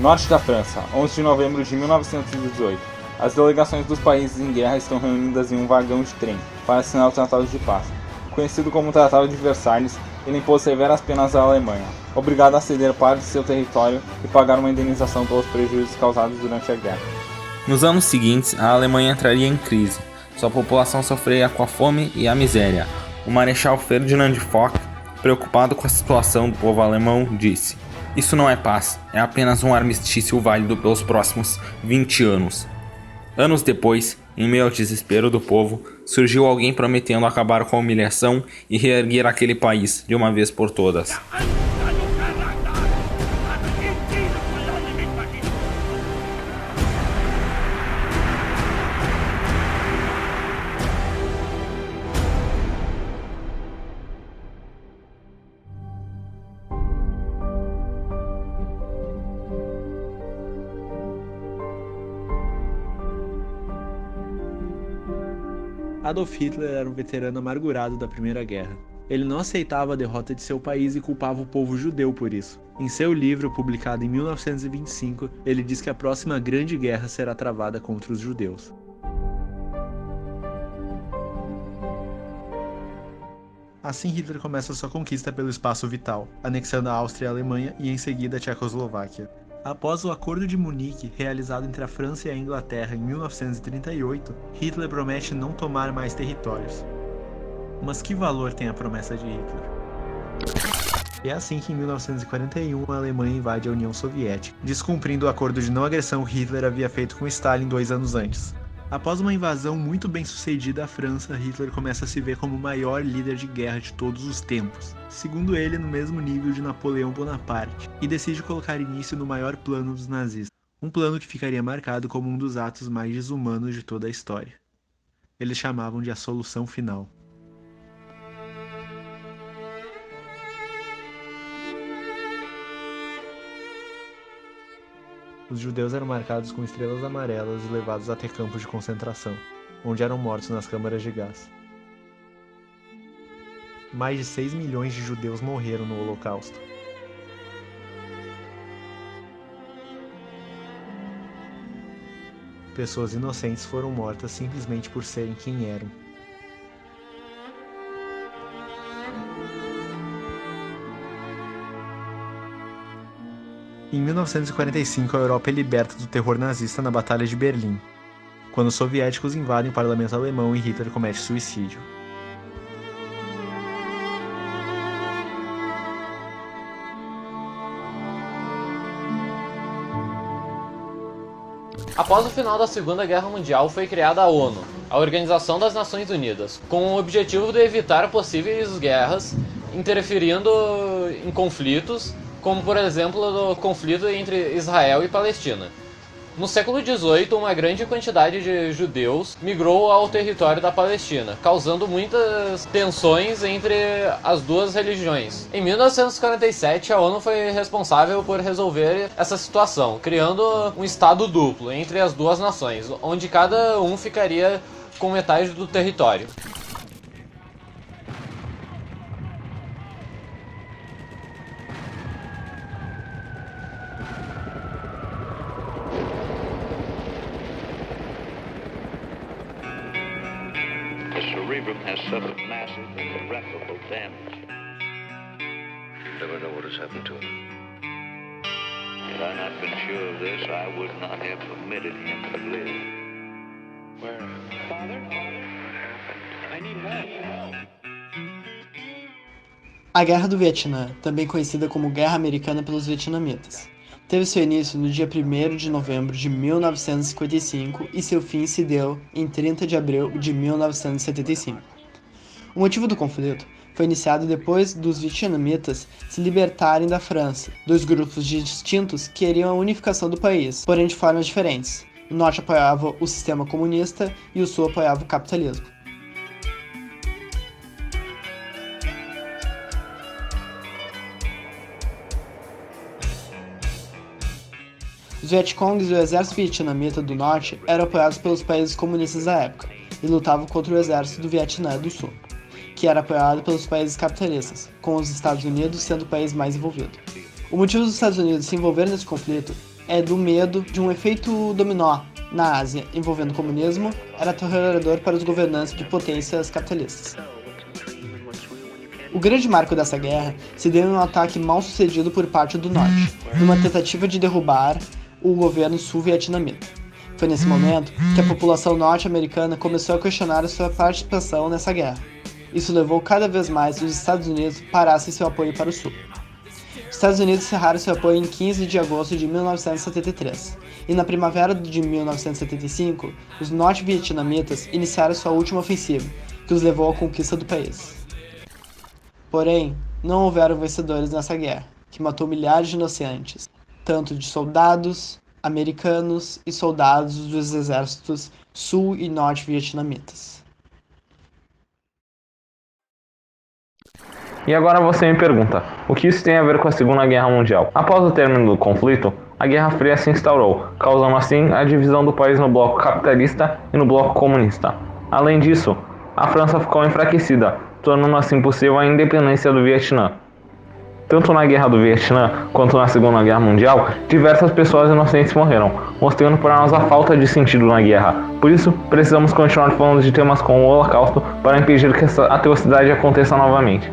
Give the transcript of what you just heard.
Norte da França, 11 de novembro de 1918. As delegações dos países em guerra estão reunidas em um vagão de trem para assinar o Tratado de Paz. Conhecido como Tratado de Versalhes, ele impôs severas penas à Alemanha, obrigada a ceder parte de seu território e pagar uma indenização pelos prejuízos causados durante a guerra. Nos anos seguintes, a Alemanha entraria em crise. Sua população sofreria com a fome e a miséria. O Marechal Ferdinand Foch, preocupado com a situação do povo alemão, disse: "Isso não é paz, é apenas um armistício válido pelos próximos 20 anos." Anos depois, em meio ao desespero do povo, surgiu alguém prometendo acabar com a humilhação e reerguer aquele país de uma vez por todas. Adolf Hitler era um veterano amargurado da Primeira Guerra. Ele não aceitava a derrota de seu país e culpava o povo judeu por isso. Em seu livro, publicado em 1925, ele diz que a próxima grande guerra será travada contra os judeus. Assim, Hitler começa sua conquista pelo espaço vital, anexando a Áustria e a Alemanha e em seguida a Tchecoslováquia. Após o Acordo de Munique, realizado entre a França e a Inglaterra em 1938, Hitler promete não tomar mais territórios. Mas que valor tem a promessa de Hitler? É assim que em 1941 a Alemanha invade a União Soviética, descumprindo o acordo de não agressão que Hitler havia feito com Stalin 2 anos antes. Após uma invasão muito bem sucedida à França, Hitler começa a se ver como o maior líder de guerra de todos os tempos, segundo ele no mesmo nível de Napoleão Bonaparte, e decide colocar início no maior plano dos nazistas, um plano que ficaria marcado como um dos atos mais desumanos de toda a história. Eles chamavam de a solução final. Os judeus eram marcados com estrelas amarelas e levados até campos de concentração, onde eram mortos nas câmaras de gás. Mais de 6 milhões de judeus morreram no Holocausto. Pessoas inocentes foram mortas simplesmente por serem quem eram. Em 1945, a Europa é liberta do terror nazista na Batalha de Berlim, quando os soviéticos invadem o parlamento alemão e Hitler comete suicídio. Após o final da Segunda Guerra Mundial, foi criada a ONU, a Organização das Nações Unidas, com o objetivo de evitar possíveis guerras, interferindo em conflitos, como por exemplo o conflito entre Israel e Palestina. No século XVIII, uma grande quantidade de judeus migrou ao território da Palestina, causando muitas tensões entre as duas religiões. Em 1947, a ONU foi responsável por resolver essa situação, criando um estado duplo entre as duas nações, onde cada um ficaria com metade do território. The cerebrum has suffered massive and irreparable damage. You never know what has happened to him. Had I not been sure of this, I would not have permitted him to live. Where? Father? I need help. A Guerra do Vietnã, também conhecida como Guerra Americana pelos Vietnamitas, teve seu início no dia 1º de novembro de 1955 e seu fim se deu em 30 de abril de 1975. O motivo do conflito foi iniciado depois dos vietnamitas se libertarem da França, dois grupos distintos que queriam a unificação do país, porém de formas diferentes. O norte apoiava o sistema comunista e o sul apoiava o capitalismo. Os Vietcongs e o exército vietnamita do norte eram apoiados pelos países comunistas da época e lutavam contra o exército do Vietnã do sul, que era apoiado pelos países capitalistas, com os Estados Unidos sendo o país mais envolvido. O motivo dos Estados Unidos se envolver nesse conflito é do medo de um efeito dominó na Ásia envolvendo o comunismo, era aterrorizador para os governantes de potências capitalistas. O grande marco dessa guerra se deu em um ataque mal sucedido por parte do Norte, numa tentativa de derrubar o governo sul-vietnamita. Foi nesse momento que a população norte-americana começou a questionar a sua participação nessa guerra. Isso levou cada vez mais os Estados Unidos parassem seu apoio para o Sul. Os Estados Unidos encerraram seu apoio em 15 de agosto de 1973, e na primavera de 1975, os norte-vietnamitas iniciaram sua última ofensiva, que os levou à conquista do país. Porém, não houveram vencedores nessa guerra, que matou milhares de inocentes, tanto de soldados americanos e soldados dos exércitos sul- e norte-vietnamitas. E agora você me pergunta, o que isso tem a ver com a Segunda Guerra Mundial? Após o término do conflito, a Guerra Fria se instaurou, causando assim a divisão do país no bloco capitalista e no bloco comunista. Além disso, a França ficou enfraquecida, tornando assim possível a independência do Vietnã. Tanto na Guerra do Vietnã quanto na Segunda Guerra Mundial, diversas pessoas inocentes morreram, mostrando para nós a falta de sentido na guerra. Por isso, precisamos continuar falando de temas como o Holocausto para impedir que essa atrocidade aconteça novamente.